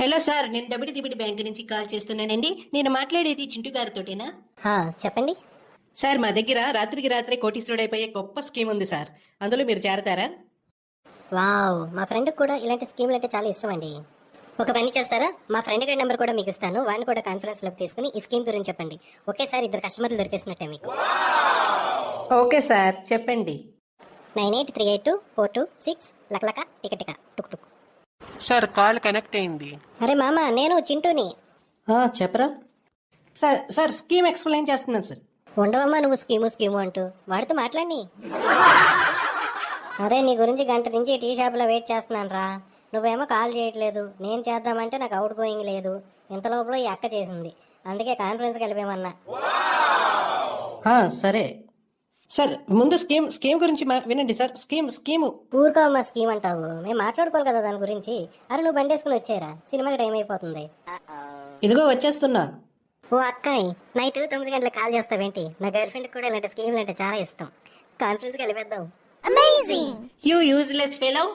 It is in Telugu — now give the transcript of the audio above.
హలో సార్, నేను డబిడి దిబిడి బ్యాంక్ నుంచి కాల్ చేస్తున్నానండి. నేను మాట్లాడేది చింటూ గారితోటేనా? చెప్పండి. సార్, మా దగ్గర రాత్రికి రాత్రే కోటీశ్వరుడైపోయే గొప్ప స్కీమ్ ఉంది సార్. అందులో మీరు చేరతారా? వావ్, మా ఫ్రెండ్కి కూడా ఇలాంటి స్కీమ్లు అంటే చాలా ఇష్టం అండి. ఒక పని చేస్తారా, మా ఫ్రెండ్ గారి నెంబర్ కూడా మీకు ఇస్తాను. వాడిని కూడా కాన్ఫరెన్స్లోకి తీసుకుని ఈ స్కీమ్ గురించి చెప్పండి. ఒకేసారి ఇద్దరు కస్టమర్లు దొరికేసినట్టే మీకు. ఓకే సార్, చెప్పండి. 98382426 లకలక టికటిక టుక్ టుక్. సార్ కాల్ కనెక్ట్ అయింది. అరే మామ, నేను చింటూని. చెప్పరా సార్. సార్, స్కీమ్ ఎక్స్ప్లెయిన్ చేస్తున్నాను సార్. ఉండవమ్మా నువ్వు స్కీము అంటూ వాడితో మాట్లాడి. అరే, నీ గురించి గంట నుంచి టీ షాప్లో వెయిట్ చేస్తున్నాను రా. నువ్వేమో కాల్ చేయట్లేదు. నేను చేద్దామంటే నాకు అవుట్ గోయింగ్ లేదు. ఇంత లోపల ఈ అక్క చేసింది. అందుకే కాన్ఫరెన్స్కి వెళ్ళిపోయమన్నా. సరే సార్, ముందు స్కీమ్ గురించి వినండి సార్. స్కీము ఊరుకోమ్మా, స్కీమ్ అంటావు. మేము మాట్లాడుకోవాలి కదా దాని గురించి. అరే నువ్వు బండి వేసుకుని వచ్చేరా, సినిమాకి టైం అయిపోతుంది. ఇదిగో వచ్చేస్తున్నా. ఓ అక్కాయ్, నైట్ 9 గంటలకు కాల్ చేస్తావేంటి? నా గర్ల్ ఫ్రెండ్ కూడా ఇలాంటి స్కీమ్లు అంటే చాలా ఇష్టం. కాన్ఫరెన్స్కి వెళ్ళిపోద్దాం. You useless fellow.